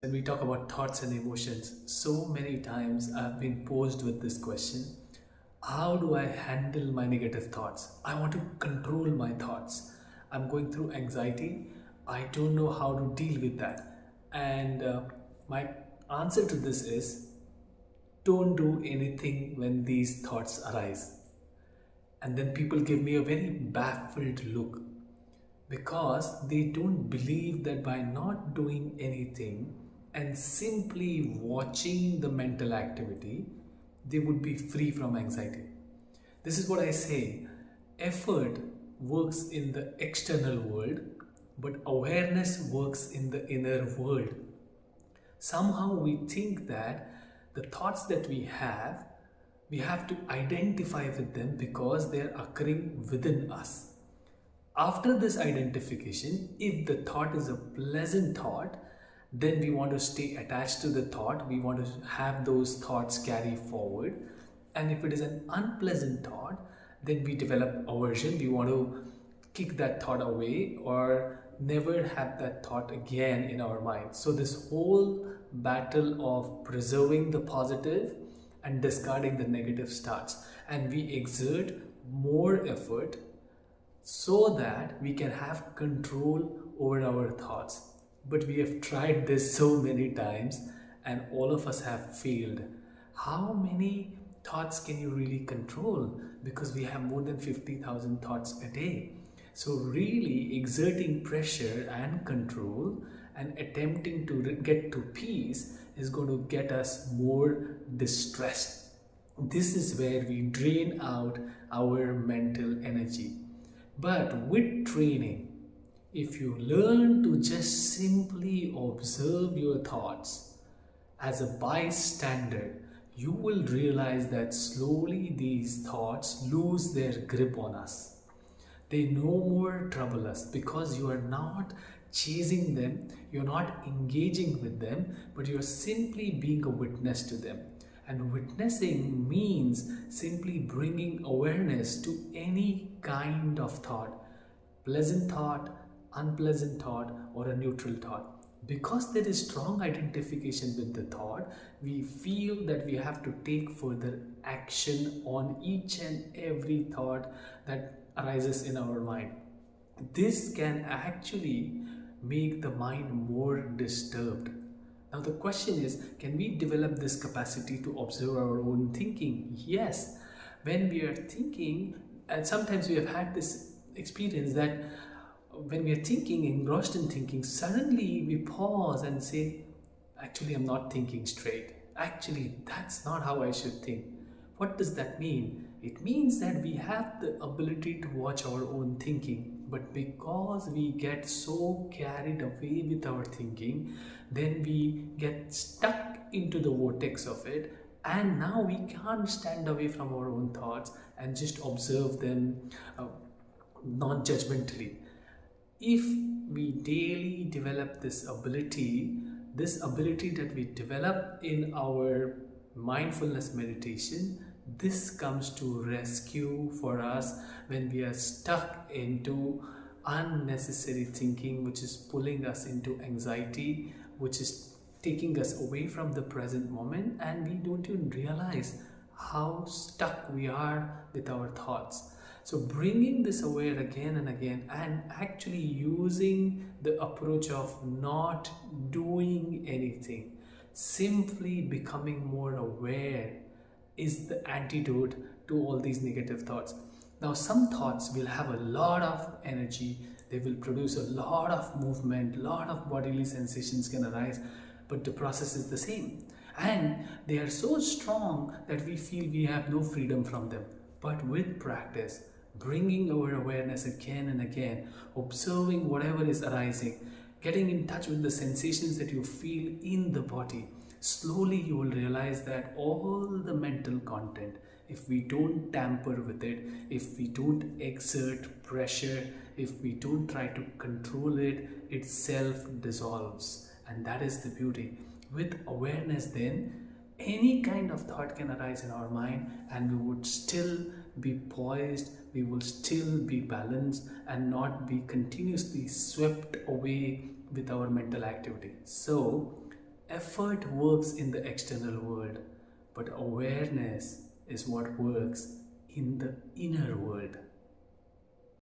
When we talk about thoughts and emotions, so many times I've been posed with this question: how do I handle my negative thoughts? I want to control my thoughts. I'm going through anxiety. I don't know how to deal with that. And my answer to this is don't do anything when these thoughts arise. And then people give me a very baffled look because they don't believe that by not doing anything and simply watching the mental activity, they would be free from anxiety. This is what I say: effort works in the external world, but awareness works in the inner world. Somehow we think that the thoughts that we have to identify with them because they're occurring within us. After this identification, if the thought is a pleasant thought, then we want to stay attached to the thought. We want to have those thoughts carry forward. And if it is an unpleasant thought, then we develop aversion. We want to kick that thought away or never have that thought again in our mind. So, this whole battle of preserving the positive and discarding the negative starts, and we exert more effort so that we can have control over our thoughts. But we have tried this so many times and all of us have failed. How many thoughts can you really control? Because we have more than 50,000 thoughts a day. So, really exerting pressure and control and attempting to get to peace is going to get us more distressed. This is where we drain out our mental energy. But with training, if you learn to just simply observe your thoughts as a bystander, you will realize that slowly these thoughts lose their grip on us. They no more trouble us because you are not chasing them, you're not engaging with them, but you're simply being a witness to them. And witnessing means simply bringing awareness to any kind of thought: pleasant thought, unpleasant thought, or a neutral thought. Because there is strong identification with the thought, we feel that we have to take further action on each and every thought that arises in our mind. This can actually make the mind more disturbed. Now, the question is, can we develop this capacity to observe our own thinking? Yes. When we are thinking, and sometimes we have had this experience that when we are thinking, engrossed in thinking, suddenly we pause and say, actually, I'm not thinking straight. Actually, that's not how I should think. What does that mean? It means that we have the ability to watch our own thinking, but because we get so carried away with our thinking, then we get stuck into the vortex of it, and now we can't stand away from our own thoughts and just observe them non judgmentally. If we daily develop this ability that we develop in our mindfulness meditation, this comes to rescue for us when we are stuck into unnecessary thinking, which is pulling us into anxiety, which is taking us away from the present moment, and we don't even realize how stuck we are with our thoughts. So, bringing this aware again and again, and actually using the approach of not doing anything, simply becoming more aware, is the antidote to all these negative thoughts. Now, some thoughts will have a lot of energy, they will produce a lot of movement, lot of bodily sensations can arise, but the process is the same. And they are so strong that we feel we have no freedom from them. But with practice, bringing our awareness again and again, observing whatever is arising, getting in touch with the sensations that you feel in the body, slowly you will realize that all the mental content, if we don't tamper with it, if we don't exert pressure, if we don't try to control it, it self dissolves. And that is the beauty. With awareness, then, any kind of thought can arise in our mind, and we would still be poised, we will still be balanced, and not be continuously swept away with our mental activity. So, Effort works in the external world, but awareness is what works in the inner world.